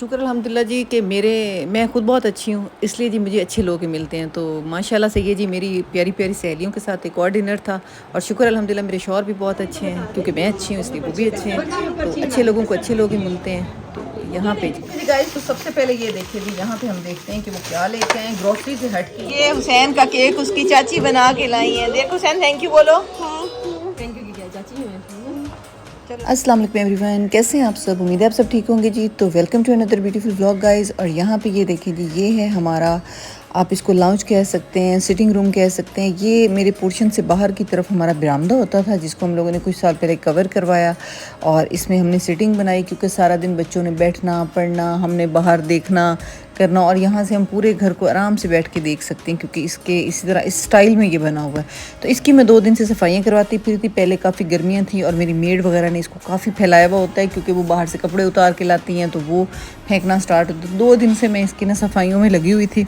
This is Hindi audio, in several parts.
शुक्र अल्हम्दुलिल्लाह जी कि मैं खुद बहुत अच्छी हूँ, इसलिए जी मुझे अच्छे लोग ही मिलते हैं। तो माशाल्लाह से ये जी मेरी प्यारी-प्यारी सहेलियों के साथ एक और डिनर था और शुक्र अल्हम्दुलिल्लाह मेरे शौहर भी बहुत अच्छे हैं, क्योंकि मैं अच्छी हूँ इसलिए वो भी अच्छे हैं। तो अच्छे लोगों को अच्छे लोग ही मिलते हैं। तो यहाँ पे जी गाइस, तो सबसे पहले ये देखिए जी, यहाँ पे हम देखते हैं कि वो क्या लेके आए ग्रोसरी से हट के। ये हुसैन का केक उसकी चाची बना के लाई है। देखो हुसैन, थैंक यू बोलो। थैंक यू की क्या चाची है। अस्सलाम वालेकुम एवरीवन, कैसे हैं आप सब? उम्मीद है आप सब ठीक होंगे जी। तो welcome to another beautiful vlog guys. और यहाँ पे ये देखिए जी, ये है हमारा, आप इसको लाउंज कह सकते हैं, सिटिंग रूम कह सकते हैं। ये मेरे पोर्शन से बाहर की तरफ हमारा बरामदा होता था, जिसको हम लोगों ने कुछ साल पहले कवर करवाया और इसमें हमने सिटिंग बनाई, क्योंकि सारा दिन बच्चों ने बैठना पढ़ना, हमने बाहर देखना करना, और यहाँ से हम पूरे घर को आराम से बैठ के देख सकते हैं, क्योंकि इसके इसी तरह इस स्टाइल में ये बना हुआ है। तो इसकी मैं 2 दिन से सफाइयाँ करवाती फिर थी। पहले काफ़ी गर्मियाँ थी और मेरी मेड वगैरह ने इसको काफ़ी फैलाया हुआ होता है, क्योंकि वो बाहर से कपड़े उतार के लाती हैं तो वो फेंकना स्टार्ट होता है। 2 दिन से मैं इसकी ना सफाइयों में लगी हुई थी।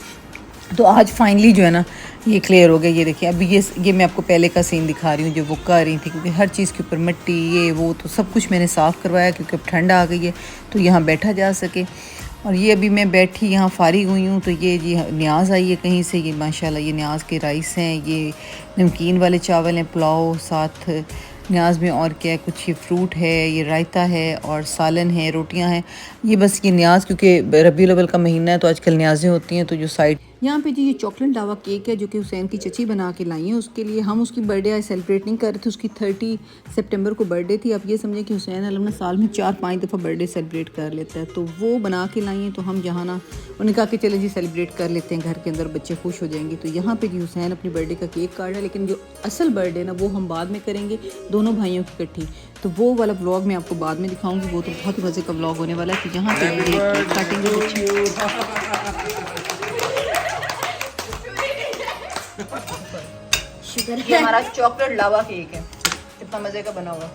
तो आज फाइनली जो है ना ये क्लियर हो गया। ये देखिए, अभी ये मैं आपको पहले का सीन दिखा रही हूँ जो वो कर रही थी, क्योंकि हर चीज़ के ऊपर मिट्टी ये वो तो सब कुछ मैंने साफ़ करवाया, क्योंकि अब ठंड आ गई है तो यहाँ बैठा जा सके। और ये अभी मैं बैठी यहाँ फारिग हुई हूँ। तो ये जी न्याज आई है कहीं से, ये माशाल्लाह ये न्याज के राइस हैं, ये नमकीन वाले चावल हैं, पुलाव साथ न्याज में, और क्या है, कुछ ये फ्रूट है, ये रायता है और सालन है, रोटियां हैं। ये बस ये न्याज, क्योंकि रबीउल अव्वल का महीना है तो आजकल न्याजें होती हैं। तो जो साइड यहाँ पे जी ये चॉकलेट लावा केक है, जो कि हुसैन की चची बना के लाई है उसके लिए। हम उसकी बर्थडे आज सेलिब्रेट नहीं कर रहे थे, उसकी 30 सितंबर को बर्थडे थी। आप ये समझें कि हुसैन अलम ना साल में 4-5 दफ़ा बर्थडे सेलिब्रेट कर लेता है, तो वो बना के लाई हैं। तो हम यहाँ ना उन्हें कहा कि चले जी सेलिब्रेट कर लेते हैं घर के अंदर, बच्चे खुश हो जाएंगे। तो यहाँ पे जी हुसैन अपनी बर्थडे का केक काट रहा है, लेकिन जो असल बर्थडे ना वो हम बाद में करेंगे, दोनों भाइयों की इकट्ठी। तो वो वाला व्लॉग मैं आपको बाद में दिखाऊंगी, वो तो बहुत ही मज़े का व्लॉग होने वाला है। तो यहाँ पे ये केक काटेंगे बच्चे। ये हमारा चॉकलेट लावा केक है, कितना मज़े का बना हुआ।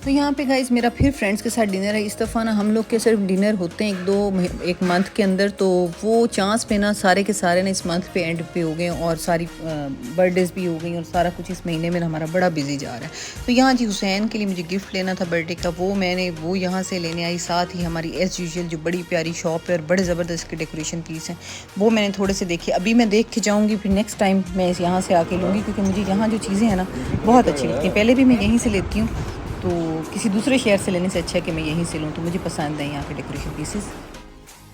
तो यहाँ पे गाइस मेरा फिर फ्रेंड्स के साथ डिनर है। इस दफ़ा ना हम लोग के सिर्फ डिनर होते हैं एक मंथ के अंदर, तो वो चांस पे ना सारे के सारे ना इस मंथ पे एंड पे हो गए और सारी बर्थडेज़ भी हो गई और सारा कुछ इस महीने में हमारा बड़ा बिजी जा रहा है। तो यहाँ जी हुसैन के लिए मुझे गिफ्ट लेना था बर्थडे का, वो यहाँ से लेने आई। साथ ही हमारी एज़ यूजुअल जो बड़ी प्यारी शॉप है और बड़े ज़बरदस्त के डेकोरेशन पीस हैं, वो मैंने थोड़े से देखे। अभी मैं देख के जाऊँगी, फिर नेक्स्ट टाइम मैं यहाँ से आके लूँगी, क्योंकि मुझे यहाँ जो चीज़ें हैं ना बहुत अच्छी लगती हैं। पहले भी मैं यहीं से लेती हूँ, तो किसी दूसरे शहर से लेने से अच्छा है कि मैं यहीं से लूँ। तो मुझे पसंद है यहाँ के डेकोरेशन पीसेस।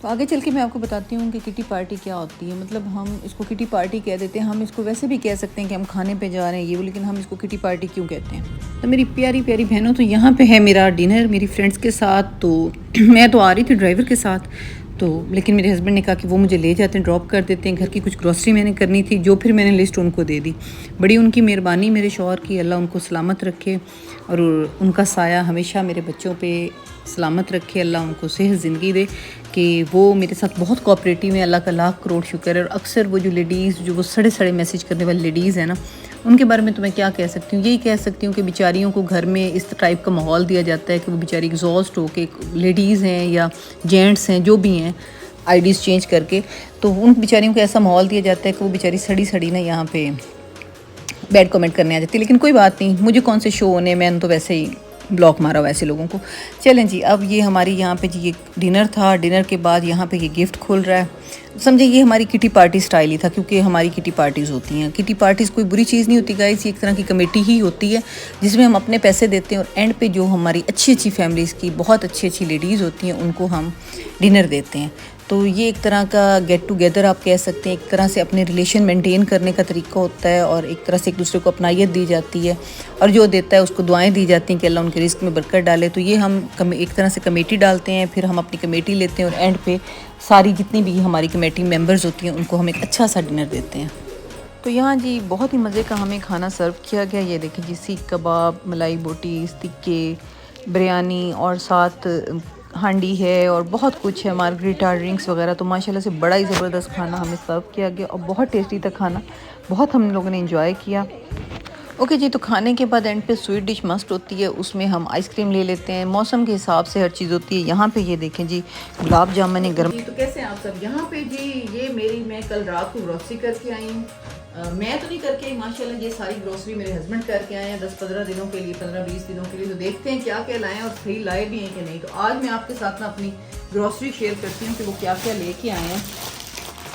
तो आगे चल के मैं आपको बताती हूँ कि किटी पार्टी क्या होती है। मतलब हम इसको किटी पार्टी कह देते हैं, हम इसको वैसे भी कह सकते हैं कि हम खाने पे जा रहे हैं ये वो, लेकिन हम इसको किटी पार्टी क्यों कहते हैं। तो मेरी प्यारी प्यारी बहनों, तो यहाँ पे है मेरा डिनर मेरी फ्रेंड्स के साथ। तो मैं तो आ रही थी ड्राइवर के साथ, तो लेकिन मेरे हस्बैंड ने कहा कि वो मुझे ले जाते हैं, ड्रॉप कर देते हैं। घर की कुछ ग्रॉसरी मैंने करनी थी, जो फिर मैंने लिस्ट उनको दे दी। बड़ी उनकी मेहरबानी मेरे शौहर की, अल्लाह उनको सलामत रखे और उनका साया हमेशा मेरे बच्चों पे सलामत रखे। अल्लाह उनको सेहत ज़िंदगी दे कि वो मेरे साथ बहुत कोऑपरेटिव है। अल्लाह का लाख करोड़ शुक्र है। और अक्सर वो जो लेडीज़, जो वो सड़े सड़े मैसेज करने वाली लेडीज़ है ना, उनके बारे में तो मैं क्या कह सकती हूँ, यही कह सकती हूँ कि बेचारियों को घर में इस टाइप का माहौल दिया जाता है कि वो बेचारी एग्जॉस्ट हो के, लेडीज़ हैं या जेंट्स हैं जो भी हैं आईडीज़ चेंज करके, तो उन बेचारियों को ऐसा माहौल दिया जाता है कि वो बेचारी सड़ी सड़ी ना यहाँ पे बैड कमेंट करने आ जाती है। लेकिन कोई बात नहीं, मुझे कौन से शो होने, मैंने तो वैसे ही ब्लॉक मारा वैसे लोगों को। चलें जी, अब ये हमारी यहाँ पे जी ये डिनर था। डिनर के बाद यहाँ पे ये गिफ्ट खुल रहा है। समझे ये हमारी किटी पार्टी स्टाइल ही था, क्योंकि हमारी किटी पार्टीज़ होती हैं। किटी पार्टीज़ कोई बुरी चीज़ नहीं होती गाइस, ये एक तरह की कमेटी ही होती है जिसमें हम अपने पैसे देते हैं और एंड पे जो हमारी अच्छी अच्छी फैमिलीज़ की बहुत अच्छी अच्छी लेडीज़ होती हैं उनको हम डिनर देते हैं। तो ये एक तरह का गेट टुगेदर आप कह सकते हैं, एक तरह से अपने रिलेशन मेंटेन करने का तरीका होता है और एक तरह से एक दूसरे को अपनायत दी जाती है और जो देता है उसको दुआएं दी जाती हैं कि अल्लाह उनके रिस्क में बरकत डाले। तो ये हम एक तरह से कमेटी डालते हैं, फिर हम अपनी कमेटी लेते हैं और एंड पे सारी जितनी भी हमारी कमेटी मेंबर्स होती हैं उनको हम एक अच्छा सा डिनर देते हैं। तो यहाँ जी बहुत ही मज़े का हमें खाना सर्व किया गया। ये देखिए जी, सीख कबाब, मलाई बोटी, टिक्के, बिरयानी और साथ हांडी है और बहुत कुछ है, मार्गरीटा, ड्रिंक्स वगैरह। तो माशाल्लाह से बड़ा ही ज़बरदस्त खाना हमें सर्व किया गया और बहुत टेस्टी था खाना, बहुत हम लोगों ने एंजॉय किया। ओके जी, तो खाने के बाद एंड पे स्वीट डिश मस्ट होती है, उसमें हम आइसक्रीम ले लेते हैं। मौसम के हिसाब से हर चीज़ होती है। यहाँ पे ये देखें जी, गुलाब जामुन है गर्म। तो कैसे हैं आप सब? यहाँ पे जी ये मैं कल रात को ग्रोसरी करके आई हूँ मैं तो नहीं करके आई माशाल्लाह, ये सारी ग्रोसरी मेरे हस्बैंड करके आए हैं 10-15 दिनों के लिए, 15-20 दिनों के लिए। तो देखते हैं क्या क्या लाए हैं और सही लाए भी हैं कि नहीं। तो आज मैं आपके साथ ना अपनी ग्रोसरी शेयर करती हूँ कि वो क्या क्या लेके आए हैं।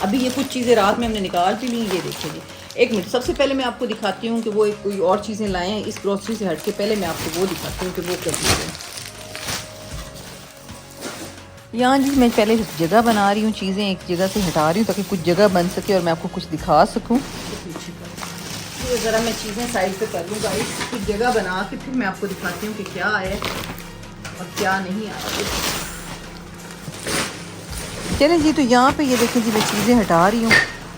अभी ये कुछ चीज़ें रात में हमने निकाल भी ली। ये देखिए जी, एक मिनट, सबसे पहले मैं आपको दिखाती हूँ कि वो एक कोई और चीज़ें लाए हैं इस ग्रोसरी से हट के। पहले मैं आपको वो दिखाती हूँ कि वो क्या चीज़ें हैं। यहाँ जी मैं पहले जगह बना रही हूँ, चीज़ें एक जगह से हटा रही हूँ ताकि कुछ जगह बन सके और मैं आपको कुछ दिखा सकूँ। ये ज़रा मैं चीज़ें साइड पे कर लूँ गाइस, कुछ जगह बना के फिर मैं आपको दिखाती हूँ कि क्या है और क्या नहीं आया। चलें जी, तो यहाँ पे ये देखें जी मैं चीज़ें हटा रही हूँ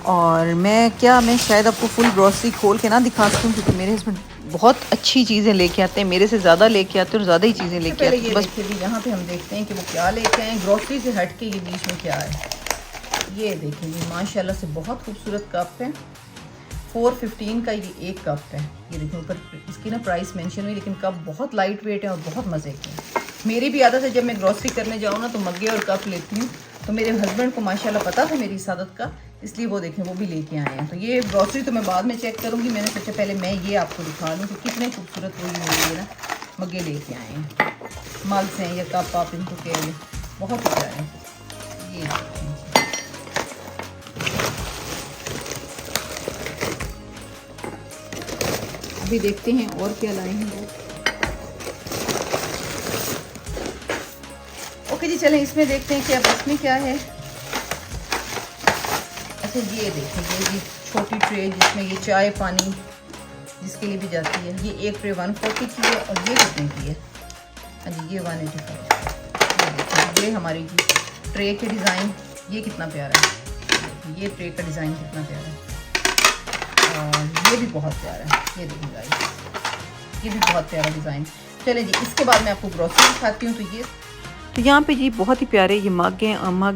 और मैं शायद आपको फुल ग्रॉसरी खोल के ना दिखा सकूँ क्योंकि मेरे हस्बैंड बहुत अच्छी चीज़ें लेके आते हैं, मेरे से ज़्यादा लेके आते हैं और ज़्यादा ही चीज़ें लेके आते हैं। बस यहाँ पे हम देखते हैं कि वो क्या लेके आए। ग्रॉसरी से हट के ये बीच में क्या है, ये देखें जी माशाल्लाह से बहुत खूबसूरत कप है। 415 का ये एक कप है। ये देखिए ऊपर इसकी ना प्राइस मेंशन हुई, लेकिन कप बहुत लाइट वेट है और बहुत मज़े के हैं। मेरी भी आदत है जब मैं ग्रॉसरी करने जाऊँ ना तो मग्गे और कप लेती हूँ। तो मेरे हस्बैंड को माशाल्लाह पता था मेरी इस आदत का, इसलिए वो देखें वो भी लेके आए हैं। तो ये ग्रॉसरी तो मैं बाद में चेक करूँगी, मैंने सोचा पहले मैं ये आपको दिखा लूँ कि कितने खूबसूरत वो ये ना मग्गे लेके आए हैं, मग्स हैं या कप आप इनको कह लें, बहुत ही प्यारे हैं। ये अभी देखते हैं और क्या लाए हैं वो। ओके जी, चलें इसमें देखते हैं कि अब इसमें क्या है। अच्छा ये देखिए, ये जी छोटी ट्रे जिसमें ये चाय पानी जिसके लिए भी जाती है, ये एक ट्रे 140 की है और ये कितने की है? हाँ जी ये 185। ये देखिए ये हमारी जी ट्रे के डिज़ाइन, ये कितना प्यारा है। ये ट्रे का डिज़ाइन कितना प्यारा है और ये भी बहुत प्यारा है। ये देखिए गाइस, ये भी बहुत प्यारा डिज़ाइन। चले जी इसके बाद मैं आपको ग्रॉसरी दिखाती हूँ। तो यहाँ पे जी बहुत ही प्यारे ये मग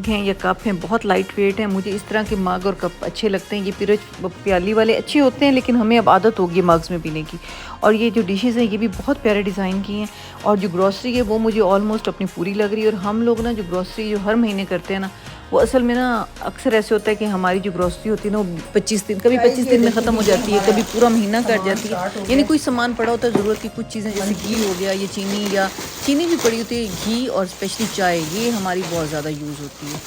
हैं या कप हैं, बहुत लाइट वेट हैं। मुझे इस तरह के मग और कप अच्छे लगते हैं। ये पिरच प्याली वाले अच्छे होते हैं लेकिन हमें अब आदत होगी मग्स में पीने की। और ये जो डिशेज़ हैं ये भी बहुत प्यारे डिज़ाइन की हैं। और जो ग्रॉसरी है वो मुझे ऑलमोस्ट अपनी पूरी लग रही है। और हम लोग ना जो ग्रॉसरी जो हर महीने करते हैं ना, वो असल में ना अक्सर ऐसे होता है कि हमारी जो ग्रॉसरी होती है ना वो 25 दिन, कभी 25 दिन में ख़त्म हो जाती है, कभी पूरा महीना कट जाती है। यानी कोई सामान पड़ा होता है ज़रूरत की, कुछ चीज़ें जैसे घी हो गया, ये चीनी भी पड़ी होती है, घी और स्पेशली चाय, ये हमारी बहुत ज़्यादा यूज़ होती है।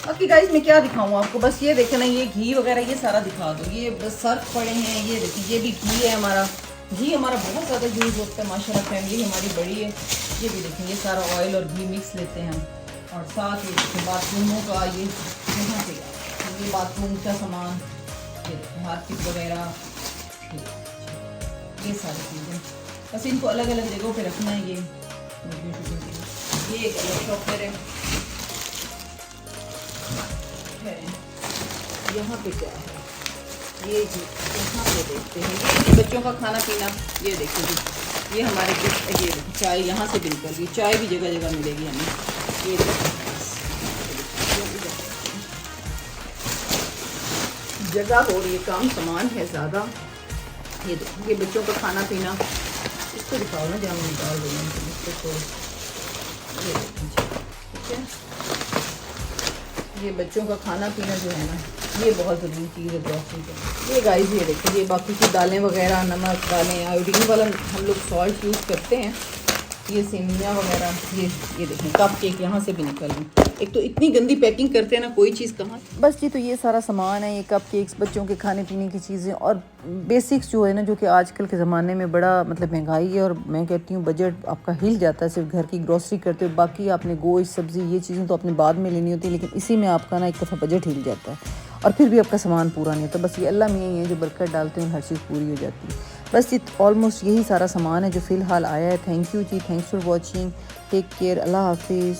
ओके गाइस, मैं क्या दिखाऊँ आपको, बस ये देखें ना, ये घी वगैरह ये सारा दिखा दो। ये बस सर्फ पड़े हैं, ये देखिए ये भी घी है हमारा। घी हमारा बहुत ज़्यादा यूज़ होता है माशाल्लाह, फैमिली हमारी बड़ी है। ये भी देखें ये सारा ऑयल और घी मिक्स लेते हैं हम। और साथ ये देखें बाथरूमों का, ये यहाँ पे ये बाथरूम का सामान, ये देखें हार्पिक वगैरह, ये सारी चीज़ें बस इनको अलग अलग जगहों पर रखना है। ये एक अलग शॉपर है। यहाँ पे क्या है, ये जी यहाँ पे देखते हैं बच्चों का खाना पीना। ये देखिए जी ये हमारे कुछ, ये चाय यहाँ से भी निकल गई, चाय भी जगह जगह मिलेगी हमें। ये जगह हो रही है, काम सामान है ज़्यादा। ये देखिए ये बच्चों का खाना पीना, इसको दिखाओ ना जहाँ निकाल देंगे इसको। ये ठीक है, ये बच्चों का खाना पीना जो है ना, ये बहुत ज़रूरी चीज़ है ग्रॉसरी का। ये गाइस ये देखिए ये बाकी की दालें वगैरह, नमक, दालें, आयोडीन वाला हम लोग सॉल्ट यूज़ करते हैं। ये सेमिया वगैरह, ये देखें कप केक यहाँ से भी निकल गई। एक तो इतनी गंदी पैकिंग करते हैं ना, कोई चीज़ कहाँ। बस जी तो ये सारा सामान है, ये कप केक्स, बच्चों के खाने पीने की चीज़ें और बेसिक्स जो है ना, जो कि आजकल के ज़माने में बड़ा मतलब महंगाई है। और मैं कहती हूँ बजट आपका हिल जाता है सिर्फ घर की ग्रॉसरी करते हो। बाकी आपने गोश्त, सब्ज़ी, ये चीज़ें तो अपने बाद में लेनी होती है, लेकिन इसी में आपका ना एक दफ़ा बजट हिल जाता है और फिर भी आपका सामान पूरा नहीं होता। बस ये अल्लाह मियाँ ही है जो बरकत डालते हैं, हर चीज़ पूरी हो जाती है। बस ये ऑलमोस्ट यही सारा सामान है जो फ़िलहाल आया है। Thank you ji, thanks for watching, take care, अल्लाह हाफिज़।